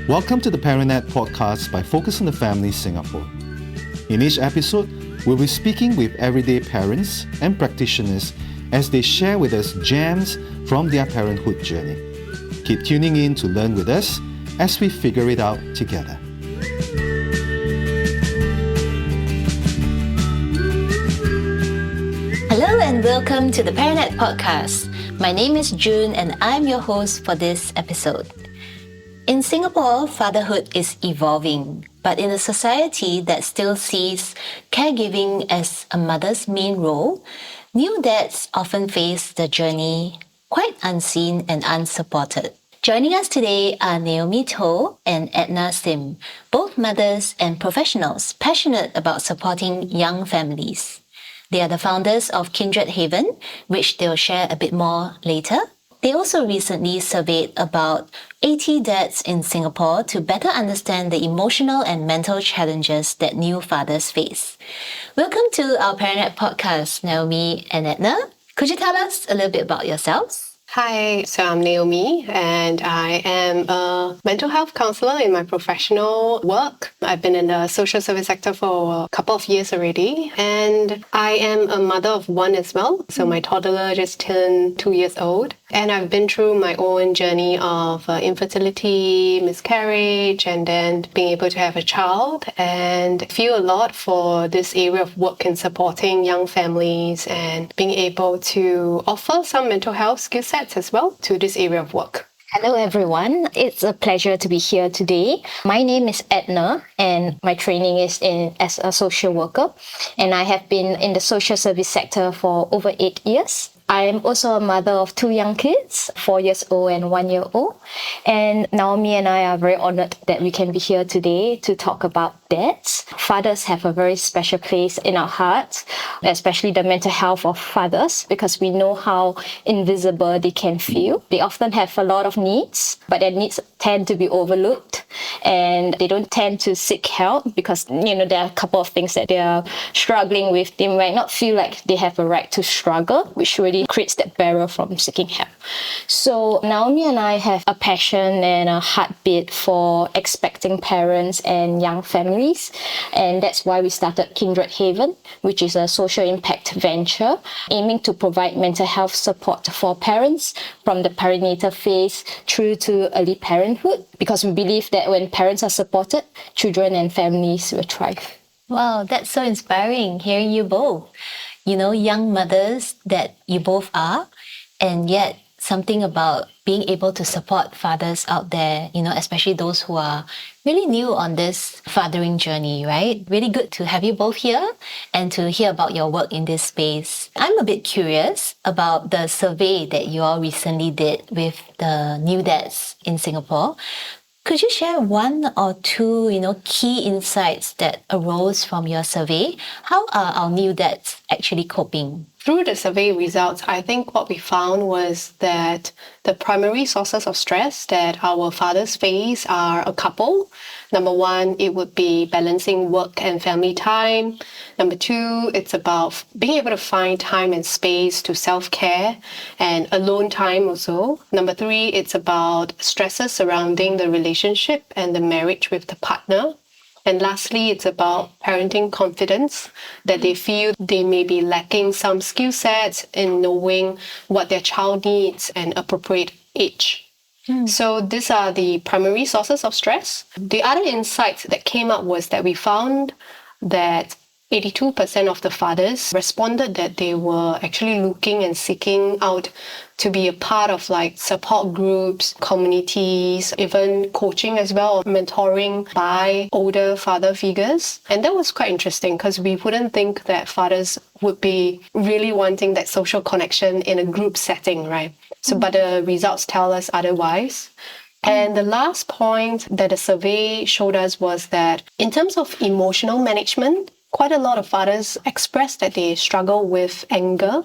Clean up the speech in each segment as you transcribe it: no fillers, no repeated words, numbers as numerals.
Welcome to the Perinatal podcast by Focus on the Family Singapore. In each episode, we'll be speaking with everyday parents and practitioners as they share with us gems from their parenthood journey. Keep tuning in to learn with us as we figure it out together. Hello and welcome to the Perinatal podcast. My name is June and I'm your host for this episode. In Singapore, fatherhood is evolving, but in a society that still sees caregiving as a mother's main role, new dads often face the journey quite unseen and unsupported. Joining us today are Naomi Toh and Edna Sim, both mothers and professionals passionate about supporting young families. They are the founders of Kindred Haven, which they'll share a bit more later. They also recently surveyed about 80 dads in Singapore to better understand the emotional and mental challenges that new fathers face. Welcome to our Perinatal podcast, Naomi and Edna. Could you tell us a little bit about yourselves? Hi, so I'm Naomi and I am a mental health counsellor in my professional work. I've been in the social service sector for a couple of years already, and I am a mother of one as well. So my toddler just turned 2 years old, and I've been through my own journey of infertility, miscarriage, and then being able to have a child, and feel a lot for this area of work in supporting young families and being able to offer some mental health skill sets as well to this area of work. Hello everyone, it's a pleasure to be here today. My name is Edna and my training is as a social worker, and I have been in the social service sector for over 8 years. I am also a mother of 2 young kids, 4 years old and 1 year old. And Naomi and I are very honored that we can be here today to talk about dads. Fathers have a very special place in our hearts, especially the mental health of fathers, because we know how invisible they can feel. They often have a lot of needs, but their needs tend to be overlooked and they don't tend to seek help because, there are a couple of things that they are struggling with. They might not feel like they have a right to struggle, which really creates that barrier from seeking help. So Naomi and I have a passion and a heartbeat for expecting parents and young families, and that's why we started Kindred Haven, which is a social impact venture aiming to provide mental health support for parents from the perinatal phase through to early parenthood, because we believe that when parents are supported, children and families will thrive. Wow, that's so inspiring hearing you both. Young mothers that you both are, and yet something about being able to support fathers out there, especially those who are really new on this fathering journey, right? Really good to have you both here and to hear about your work in this space. I'm a bit curious about the survey that you all recently did with the new dads in Singapore. Could you share one or two, key insights that arose from your survey? How are our new dads actually coping? Through the survey results, I think what we found was that the primary sources of stress that our fathers face are a couple. Number one, it would be balancing work and family time. Number two, it's about being able to find time and space to self-care and alone time also. Number three, it's about stresses surrounding the relationship and the marriage with the partner. And lastly, it's about parenting confidence, that they feel they may be lacking some skill sets in knowing what their child needs and appropriate age. So these are the primary sources of stress. The other insight that came up was that we found that 82% of the fathers responded that they were actually looking and seeking out to be a part of support groups, communities, even coaching as well, mentoring by older father figures. And that was quite interesting because we wouldn't think that fathers would be really wanting that social connection in a group setting, right? But the results tell us otherwise. And the last point that the survey showed us was that in terms of emotional management, quite a lot of fathers express that they struggle with anger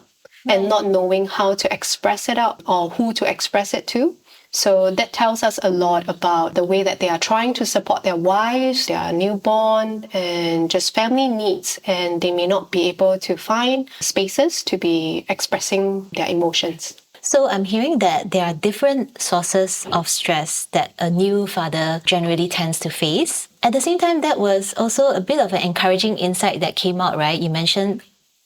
and not knowing how to express it out or who to express it to. So that tells us a lot about the way that they are trying to support their wives, their newborn, and just family needs. And they may not be able to find spaces to be expressing their emotions. So I'm hearing that there are different sources of stress that a new father generally tends to face. At the same time, that was also a bit of an encouraging insight that came out, right? You mentioned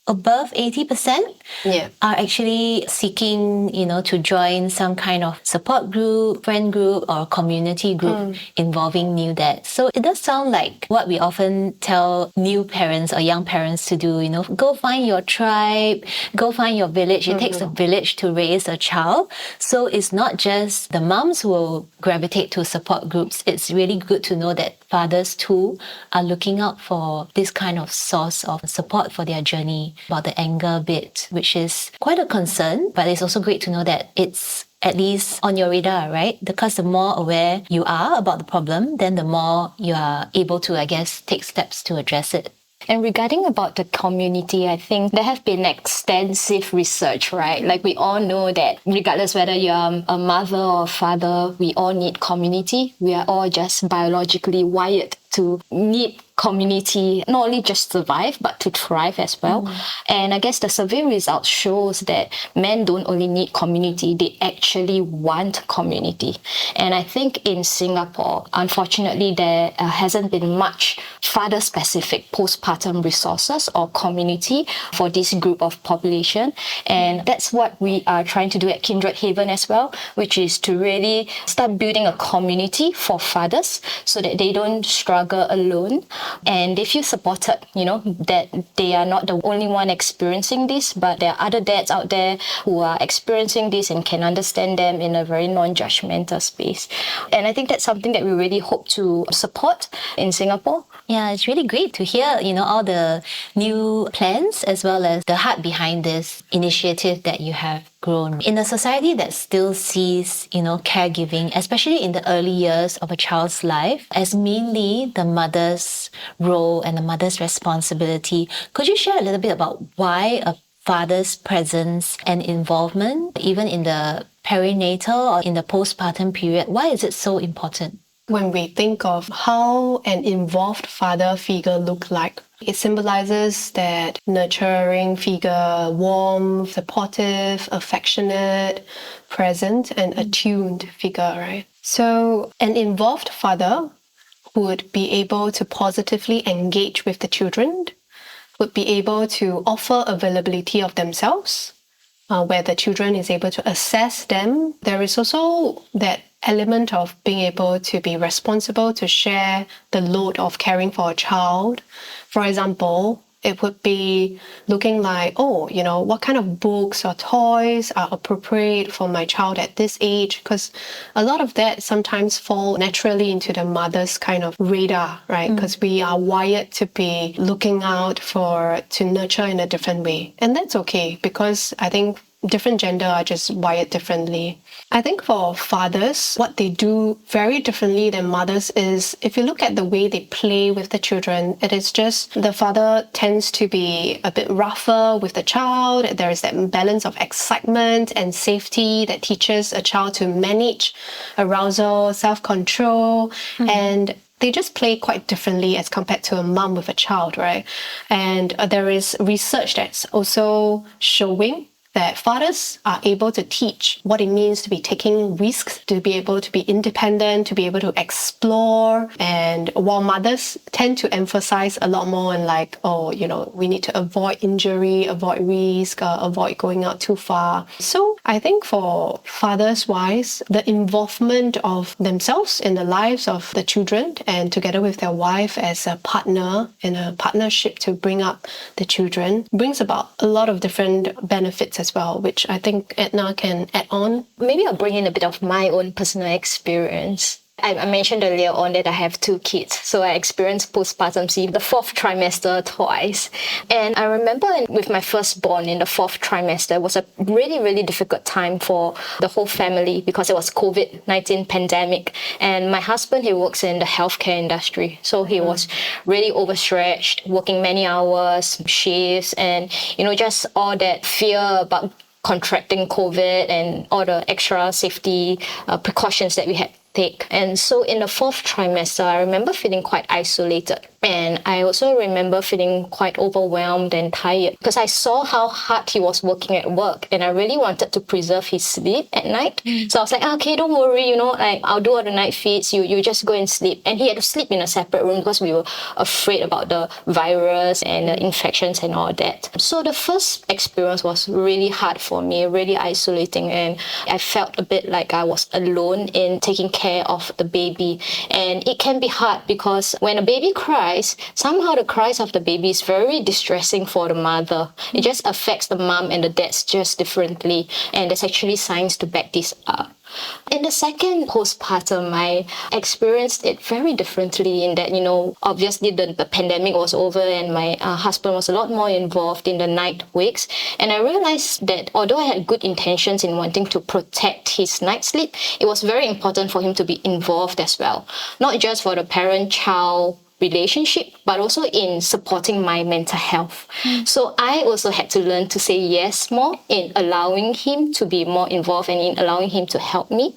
above 80% Yeah. are actually seeking, to join some kind of support group, friend group, or community group involving new dads. So it does sound like what we often tell new parents or young parents to do, go find your tribe, go find your village. It takes a village to raise a child. So it's not just the moms who will gravitate to support groups. It's really good to know that fathers too are looking out for this kind of source of support for their journey about the anger bit, which is quite a concern, but it's also great to know that it's at least on your radar, right? Because the more aware you are about the problem, then the more you are able to, I guess, take steps to address it. And regarding about the community, I think there have been extensive research, right? Like we all know that regardless whether you're a mother or a father, we all need community. We are all just biologically wired to need community, not only just survive, but to thrive as well. And I guess the survey results shows that men don't only need community, they actually want community. And I think in Singapore, unfortunately, there hasn't been much father-specific postpartum resources or community for this group of population. And that's what we are trying to do at Kindred Haven as well, which is to really start building a community for fathers so that they don't struggle alone. And they feel supported, that they are not the only one experiencing this, but there are other dads out there who are experiencing this and can understand them in a very non-judgmental space. And I think that's something that we really hope to support in Singapore. Yeah, it's really great to hear, all the new plans as well as the heart behind this initiative that you have grown. In a society that still sees, caregiving, especially in the early years of a child's life, as mainly the mother's role and the mother's responsibility, could you share a little bit about why a father's presence and involvement, even in the perinatal or in the postpartum period, why is it so important? When we think of how an involved father figure looks like, it symbolizes that nurturing figure, warm, supportive, affectionate, present, and attuned figure, right? So an involved father would be able to positively engage with the children, would be able to offer availability of themselves, where the children is able to assess them. There is also that element of being able to be responsible to share the load of caring for a child. For example, it would be looking like, what kind of books or toys are appropriate for my child at this age? Because a lot of that sometimes fall naturally into the mother's kind of radar, right? Because we are wired to be looking out to nurture in a different way. And that's okay, because I think different gender are just wired differently. I think for fathers, what they do very differently than mothers is, if you look at the way they play with the children, it is just the father tends to be a bit rougher with the child. There is that balance of excitement and safety that teaches a child to manage arousal, self-control, and they just play quite differently as compared to a mom with a child, right? And there is research that's also showing that fathers are able to teach what it means to be taking risks, to be able to be independent, to be able to explore. And while mothers tend to emphasize a lot more on we need to avoid injury, avoid risk, avoid going out too far. So I think for fathers wise, the involvement of themselves in the lives of the children and together with their wife as a partner in a partnership to bring up the children brings about a lot of different benefits as well, which I think Edna can add on. Maybe I'll bring in a bit of my own personal experience. I mentioned earlier on that I have 2 kids. So I experienced postpartum, the 4th trimester twice. And I remember with my firstborn in the 4th trimester, it was a really, really difficult time for the whole family because it was COVID-19 pandemic. And my husband, he works in the healthcare industry. So he was really overstretched, working many hours, shifts, and, just all that fear about contracting COVID and all the extra safety precautions that we had take. And so in the 4th trimester, I remember feeling quite isolated And I also remember feeling quite overwhelmed and tired because I saw how hard he was working at work, and I really wanted to preserve his sleep at night. So I was like, okay, don't worry, like I'll do all the night feeds. You just go and sleep. And he had to sleep in a separate room because we were afraid about the virus and the infections and all that. So the first experience was really hard for me, really isolating, and I felt a bit like I was alone in taking care of the baby. And it can be hard because when a baby cries, somehow the cries of the baby is very distressing for the mother. It just affects the mom and the dads just differently. And there's actually science to back this up. In the second postpartum, I experienced it very differently in that, obviously the pandemic was over and my husband was a lot more involved in the night wakes. And I realized that although I had good intentions in wanting to protect his night sleep, it was very important for him to be involved as well. Not just for the parent-child relationship, but also in supporting my mental health. So I also had to learn to say yes more in allowing him to be more involved and in allowing him to help me.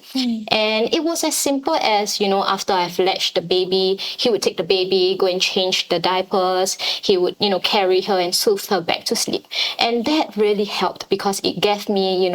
And it was as simple as, after I've latched the baby, he would take the baby, go and change the diapers. He would, carry her and soothe her back to sleep. And that really helped because it gave me,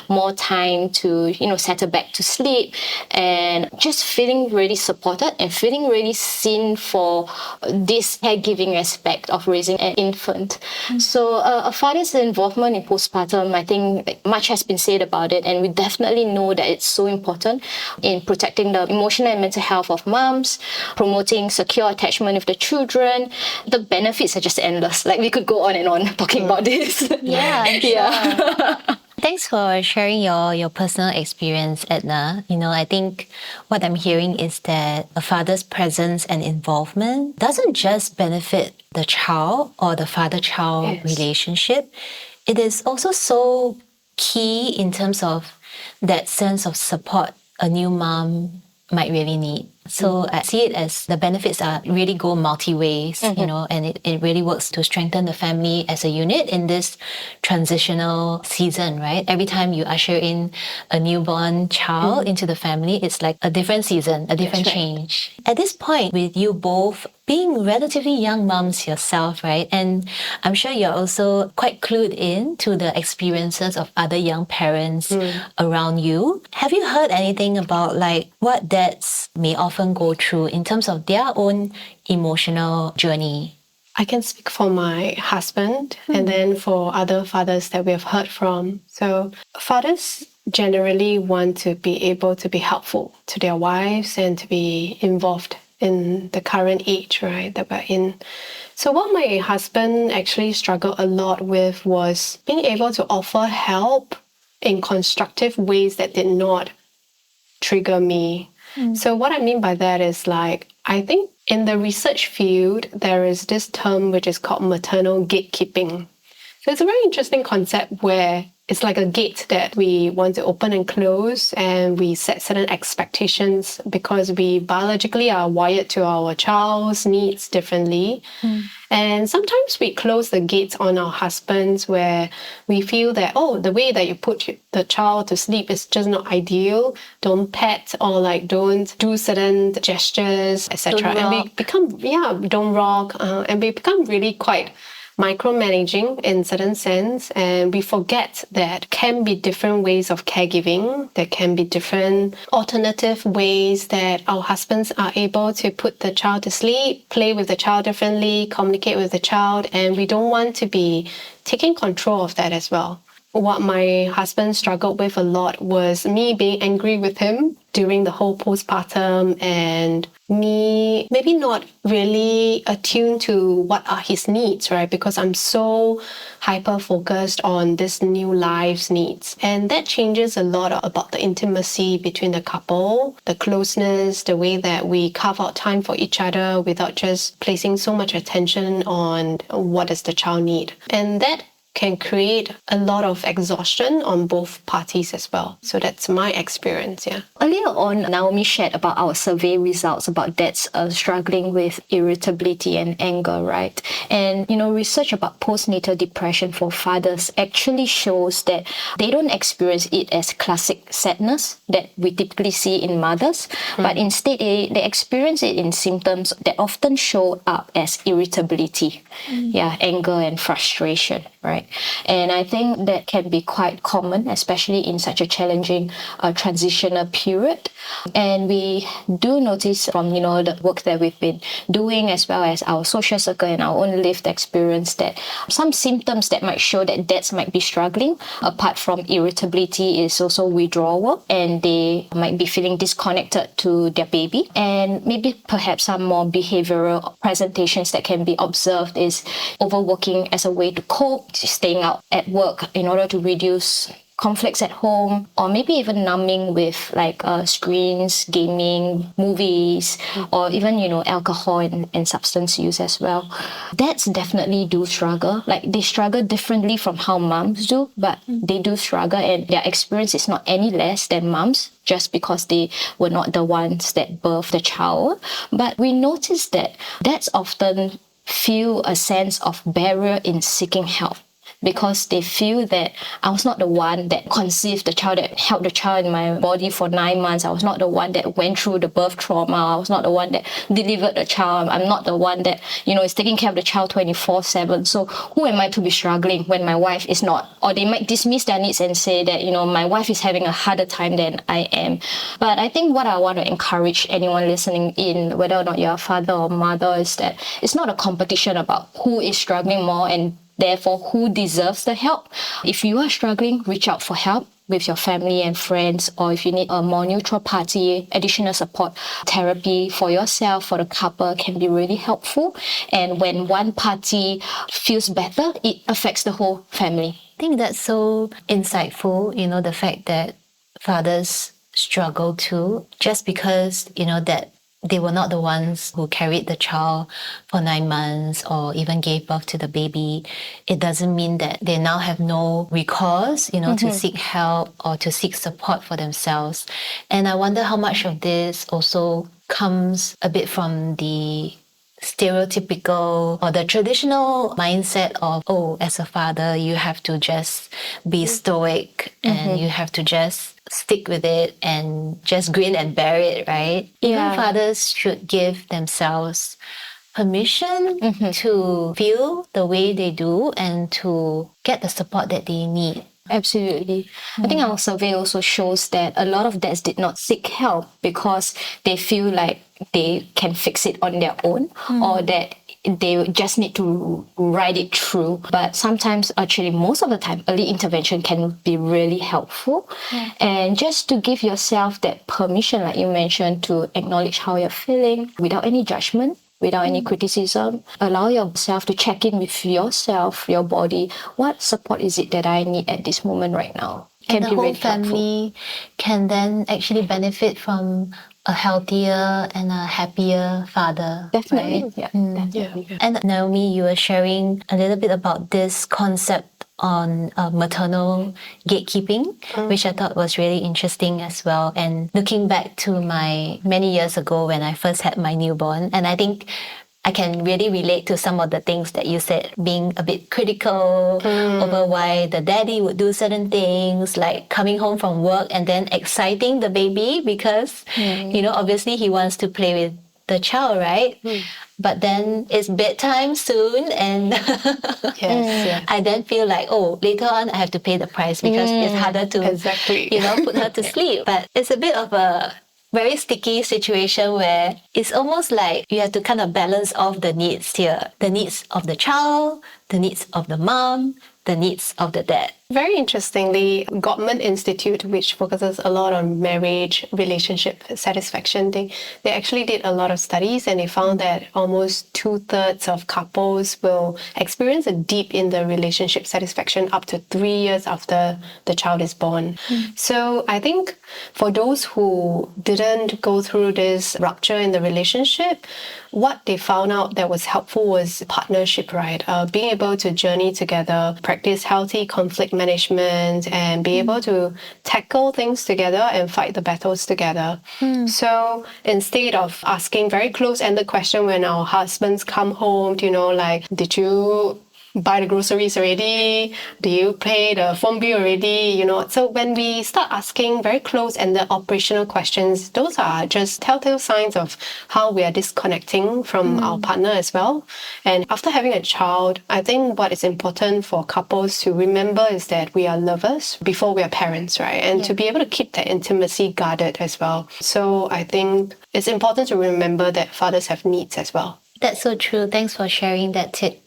more time to, settle back to sleep and just feeling really supported and feeling really seen for this caregiving aspect of raising an infant. So a father's involvement in postpartum, I think much has been said about it, and we definitely know that it's so important in protecting the emotional and mental health of moms, promoting secure attachment with the children. The benefits are just endless. Like we could go on and on talking about this. Yeah, I'm sure. Thanks for sharing your personal experience, Edna. I think what I'm hearing is that a father's presence and involvement doesn't just benefit the child or the father-child relationship. It is also so key in terms of that sense of support a new mom might really need. So I see it as the benefits are really go multi-ways, and it really works to strengthen the family as a unit in this transitional season, right? Every time you usher in a newborn child into the family, it's like a different season, a different change. At this point, with you both being relatively young moms yourself, right? And I'm sure you're also quite clued in to the experiences of other young parents around you. Have you heard anything about like what dads may often go through in terms of their own emotional journey? I can speak for my husband and then for other fathers that we have heard from. So fathers generally want to be able to be helpful to their wives and to be involved in the current age, right, that we're in. So what my husband actually struggled a lot with was being able to offer help in constructive ways that did not trigger me. So what I mean by that is like, I think in the research field, there is this term which is called maternal gatekeeping. So it's a very interesting concept where it's like a gate that we want to open and close, and we set certain expectations because we biologically are wired to our child's needs differently. And sometimes we close the gates on our husbands where we feel that, the way that you put the child to sleep is just not ideal. Don't pet or like don't do certain gestures, etc. And we become, don't rock. And we become really quite micromanaging in certain sense, and we forget that can be different ways of caregiving. There can be different alternative ways that our husbands are able to put the child to sleep, play with the child differently, communicate with the child, and we don't want to be taking control of that as well. What my husband struggled with a lot was me being angry with him during the whole postpartum and me maybe not really attuned to what are his needs, right? Because I'm so hyper-focused on this new life's needs. And that changes a lot about the intimacy between the couple, the closeness, the way that we carve out time for each other without just placing so much attention on what does the child need. And that can create a lot of exhaustion on both parties as well. So that's my experience, yeah. Earlier on, Naomi shared about our survey results about dads struggling with irritability and anger, right? And, research about postnatal depression for fathers actually shows that they don't experience it as classic sadness that we typically see in mothers, but instead they experience it in symptoms that often show up as irritability, anger and frustration, right? And I think that can be quite common, especially in such a challenging transitional period. And we do notice from, the work that we've been doing, as well as our social circle and our own lived experience, that some symptoms that might show that dads might be struggling, apart from irritability, is also withdrawal, and they might be feeling disconnected to their baby. And maybe perhaps some more behavioral presentations that can be observed is overworking as a way to cope, staying out at work in order to reduce conflicts at home, or maybe even numbing with screens, gaming, movies, or even, alcohol and substance use as well. Dads definitely do struggle. They struggle differently from how moms do, but they do struggle, and their experience is not any less than moms, just because they were not the ones that birthed the child. But we notice that dads often feel a sense of barrier in seeking help, because they feel that I was not the one that conceived the child, that held the child in my body for 9 months. I was not the one that went through the birth trauma. I was not the one that delivered the child. I'm not the one that, is taking care of the child 24/7. So who am I to be struggling when my wife is not? Or they might dismiss their needs and say that, my wife is having a harder time than I am. But I think what I want to encourage anyone listening in, whether or not you're a father or mother, is that it's not a competition about who is struggling more and therefore who deserves the help. If you are struggling, reach out for help with your family and friends, or if you need a more neutral party, additional support, therapy for yourself, for the couple, can be really helpful. And when one party feels better, it affects the whole family. I think that's so insightful, the fact that fathers struggle too, just because, that they were not the ones who carried the child for 9 months or even gave birth to the baby. It doesn't mean that they now have no recourse, to seek help or to seek support for themselves. And I wonder how much of this also comes a bit from the stereotypical or the traditional mindset of, as a father, you have to just be stoic and you have to just stick with it and just grin and bear it, right? Even fathers should give themselves permission to feel the way they do and to get the support that they need. Absolutely. I think our survey also shows that a lot of dads did not seek help because they feel like they can fix it on their own, or that they just need to ride it through. But sometimes, actually, most of the time, early intervention can be really helpful. And just to give yourself that permission, like you mentioned, to acknowledge how you're feeling without any judgment, without any criticism. Allow yourself to check in with yourself, your body. What support is it that I need at this moment right now? And the whole family can then actually benefit from a healthier and a happier father. Definitely. Right? Definitely. Yeah. And Naomi, you were sharing a little bit about this concept on maternal gatekeeping, which I thought was really interesting as well. And looking back to my many years ago when I first had my newborn, and I think I can really relate to some of the things that you said, being a bit critical over why the daddy would do certain things, like coming home from work and then exciting the baby because, obviously he wants to play with the child, right? But then it's bedtime soon and I then feel like, later on I have to pay the price because it's harder to, put her to sleep. But it's a bit of a very sticky situation where it's almost like you have to kind of balance off the needs here. The needs of the child, the needs of the mom, the needs of the dad. Very interestingly, Gottman Institute, which focuses a lot on marriage, relationship satisfaction, they actually did a lot of studies and they found that almost 2/3 of couples will experience a dip in the relationship satisfaction up to 3 years after the child is born. So I think for those who didn't go through this rupture in the relationship, what they found out that was helpful was partnership, right? Being able to journey together, practice healthy conflict management and be able to tackle things together and fight the battles together. So instead of asking very close-ended questions when our husbands come home, like, did you buy the groceries already? Do you pay the phone bill already? So when we start asking very close and the operational questions, those are just telltale signs of how we are disconnecting from our partner as well. And after having a child, I think what is important for couples to remember is that we are lovers before we are parents, right? And to be able to keep that intimacy guarded as well. So I think it's important to remember that fathers have needs as well. That's so true. Thanks for sharing that tip.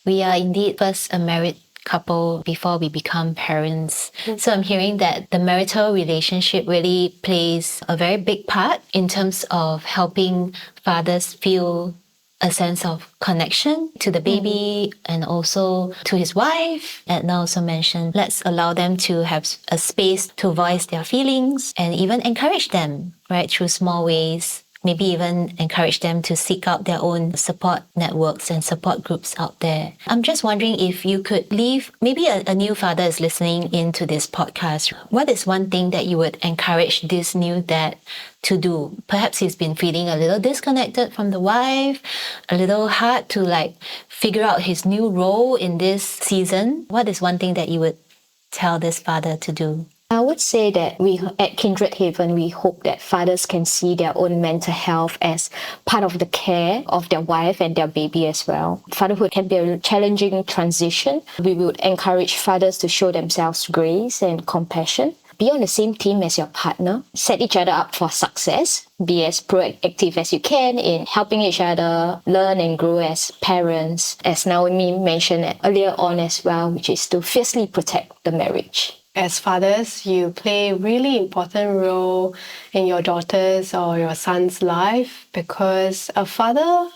We are indeed first a married couple before we become parents. So I'm hearing that the marital relationship really plays a very big part in terms of helping fathers feel a sense of connection to the baby and also to his wife. Edna also mentioned, let's allow them to have a space to voice their feelings and even encourage them, right, through small ways. Maybe even encourage them to seek out their own support networks and support groups out there. I'm just wondering if you could leave, maybe a new father is listening into this podcast. What is one thing that you would encourage this new dad to do? Perhaps he's been feeling a little disconnected from the wife, a little hard to figure out his new role in this season. What is one thing that you would tell this father to do? I would say that we at Kindred Haven, we hope that fathers can see their own mental health as part of the care of their wife and their baby as well. Fatherhood can be a challenging transition. We would encourage fathers to show themselves grace and compassion. Be on the same team as your partner. Set each other up for success. Be as proactive as you can in helping each other learn and grow as parents, as Naomi mentioned earlier on as well, which is to fiercely protect the marriage. As fathers, you play a really important role in your daughter's or your son's life because a father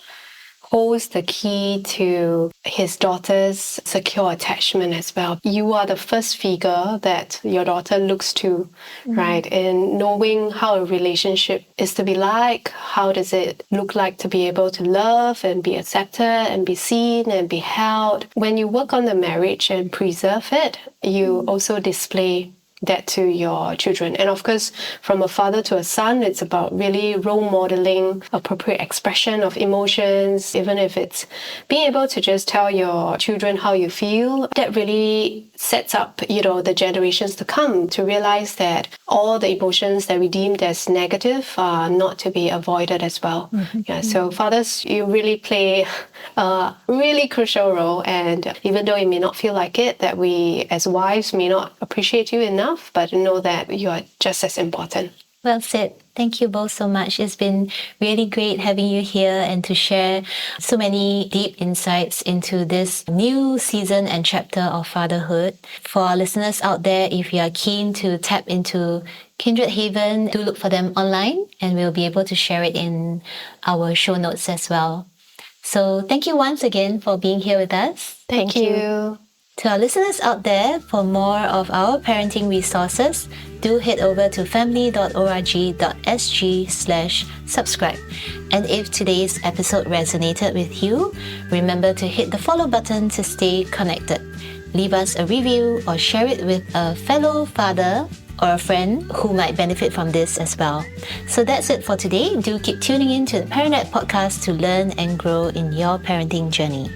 holds the key to his daughter's secure attachment as well. You are the first figure that your daughter looks to, right? In knowing how a relationship is to be like, how does it look like to be able to love and be accepted and be seen and be held. When you work on the marriage and preserve it, you also display that to your children. And of course, from a father to a son, it's about really role modeling appropriate expression of emotions, even if it's being able to just tell your children how you feel. That really sets up, the generations to come to realize that all the emotions that we deemed as negative are not to be avoided as well. So fathers, you really play a really crucial role. And even though it may not feel like it, that we as wives may not appreciate you enough, but know that you are just as important. Well said. Thank you both so much. It's been really great having you here and to share so many deep insights into this new season and chapter of fatherhood. For our listeners out there, if you are keen to tap into Kindred Haven, do look for them online and we'll be able to share it in our show notes as well. So thank you once again for being here with us. Thank you. To our listeners out there, for more of our parenting resources, do head over to family.org.sg/subscribe. And if today's episode resonated with you, remember to hit the follow button to stay connected. Leave us a review or share it with a fellow father or a friend who might benefit from this as well. So that's it for today. Do keep tuning in to the Perinatal podcast to learn and grow in your parenting journey.